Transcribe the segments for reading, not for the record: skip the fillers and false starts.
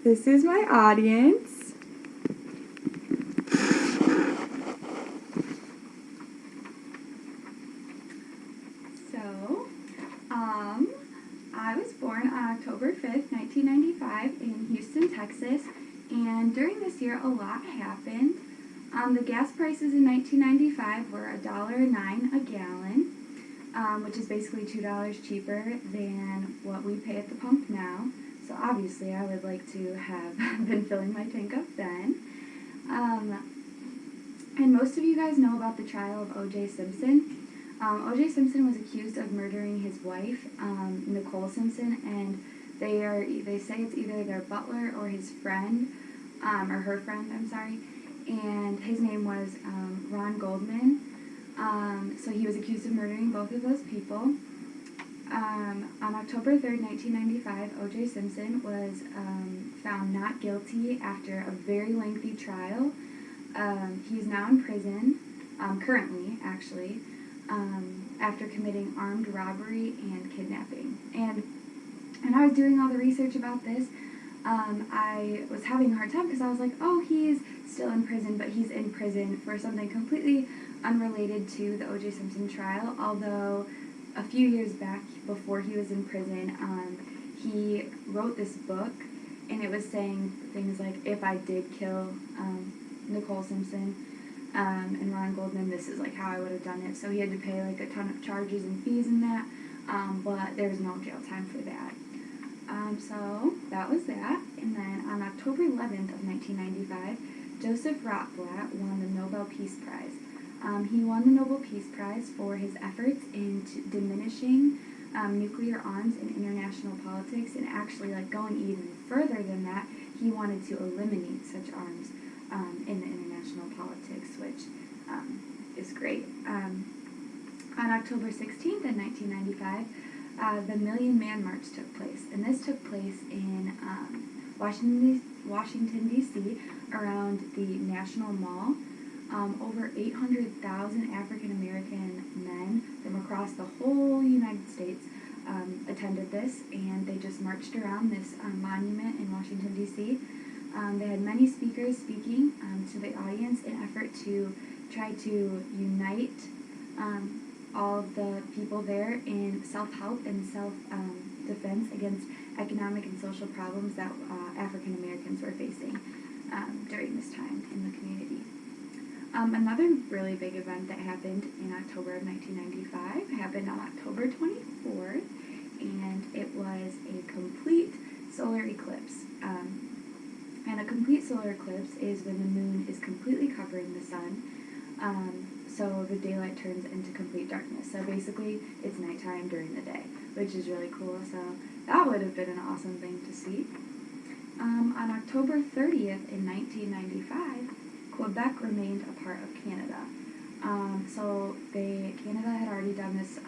This is my audience. So, I was born on October 5th, 1995 in Houston, Texas, and during this year a lot happened. The gas prices in 1995 were $1.09 a gallon, which is basically $2 cheaper than what we pay at the pump now. So obviously I would like to have been filling my tank up then. And most of you guys know about the trial of O.J. Simpson. O.J. Simpson was accused of murdering his wife, Nicole Simpson, and they say it's either their butler or his friend, or her friend, I'm sorry, and his name was Ron Goldman. So he was accused of murdering both of those people. On October 3rd, 1995, O.J. Simpson was found not guilty after a very lengthy trial. He's now in prison, currently, actually, after committing armed robbery and kidnapping. And when I was doing all the research about this, I was having a hard time because I was like, oh, he's still in prison, but he's in prison for something completely unrelated to the O.J. Simpson trial, although a few years back, before he was in prison, he wrote this book, and it was saying things like, if I did kill Nicole Simpson and Ron Goldman, this is like how I would have done it. So he had to pay like a ton of charges and fees and that, but there was no jail time for that. So that was that. And then on October 11th of 1995, Joseph Rotblat won the Nobel Peace Prize. He won the Nobel Peace Prize for his efforts in diminishing nuclear arms in international politics, and actually, like, going even further than that, he wanted to eliminate such arms in the international politics, which is great. On October 16th in 1995, the Million Man March took place, and this took place in Washington, D.C., around the National Mall. Over 800,000 African-American men from across the whole United States attended this, and they just marched around this monument in Washington, D.C. They had many speakers speaking to the audience in an effort to try to unite all of the people there in self-help and self-defense against economic and social problems that African-Americans were facing during this time in the community. Another really big event that happened in October of 1995 happened on October 24th, and it was a complete solar eclipse. And a complete solar eclipse is when the moon is completely covering the sun, so the daylight turns into complete darkness. So basically, it's nighttime during the day, which is really cool. So that would have been an awesome thing to see. On October 30th in 1995, Quebec remained a part of Canada. So Canada had already done this,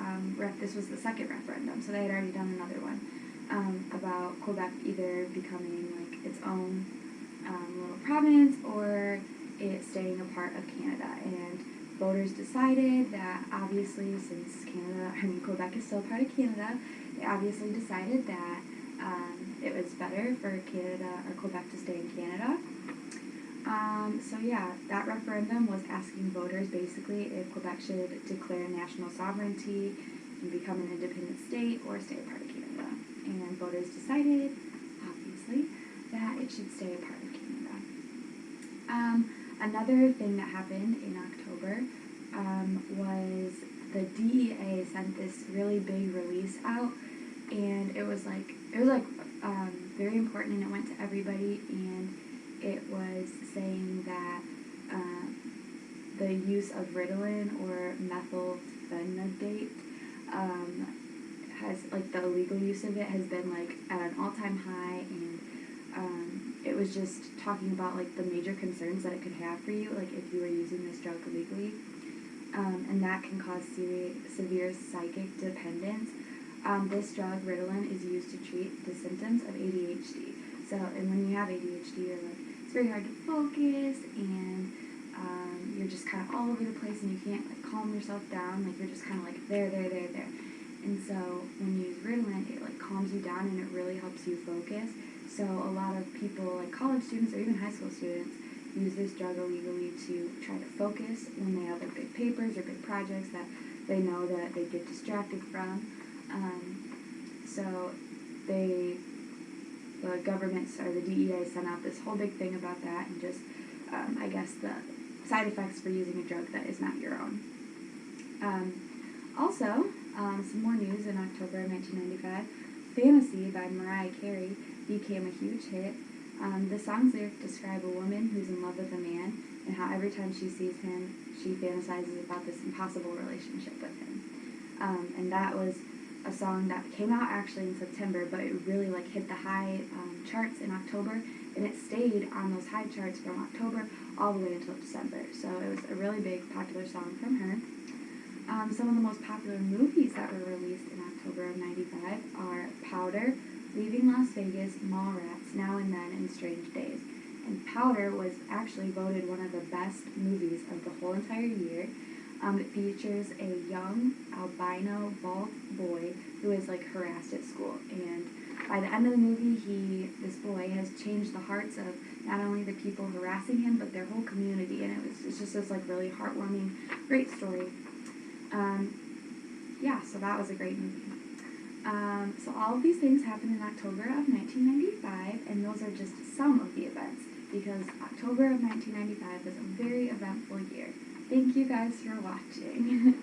this was the second referendum, so they had already done another one about Quebec either becoming like its own little province or it staying a part of Canada. And voters decided that obviously, since Quebec is still part of Canada, they obviously decided that it was better for Quebec to stay in Canada. So yeah, that referendum was asking voters basically if Quebec should declare national sovereignty and become an independent state or stay a part of Canada. And voters decided, obviously, that it should stay a part of Canada. Another thing that happened in October was the DEA sent this really big release out, and it was very important, and it went to everybody, and it was saying that the use of Ritalin or methylphenidate has, like, the illegal use of it has been, like, at an all-time high, and it was just talking about, like, the major concerns that it could have for you, like, if you were using this drug illegally, and that can cause severe psychic dependence. This drug, Ritalin, is used to treat the symptoms of ADHD. So, and when you have ADHD, you're like, it's very hard to focus, and you're just kind of all over the place, and you can't, like, calm yourself down. Like, you're just kind of like there. And so when you use Ritalin, it, like, calms you down, and it really helps you focus. So a lot of people, like college students or even high school students, use this drug illegally to try to focus when they have their big papers or big projects that they know that they get distracted from. So the government or the DEA sent out this whole big thing about that and just, I guess, the side effects for using a drug that is not your own. Also, some more news in October of 1995, Fantasy by Mariah Carey became a huge hit. The song's lyrics describe a woman who's in love with a man and how every time she sees him, she fantasizes about this impossible relationship with him. And that was a song that came out actually in September, but it really like hit the high charts in October, and it stayed on those high charts from October all the way until December. So it was a really big popular song from her. Some of the most popular movies that were released in October of '95 are Powder, Leaving Las Vegas, Mallrats, Now and Then, and Strange Days. And Powder was actually voted one of the best movies of the whole entire year. It features a young albino bald boy who is like harassed at school, and by the end of the movie, this boy has changed the hearts of not only the people harassing him but their whole community, and it's just this like really heartwarming, great story. Yeah, so that was a great movie. So all of these things happened in October of 1995, and those are just some of the events, because October of 1995 was a very eventful year. Thank you guys for watching.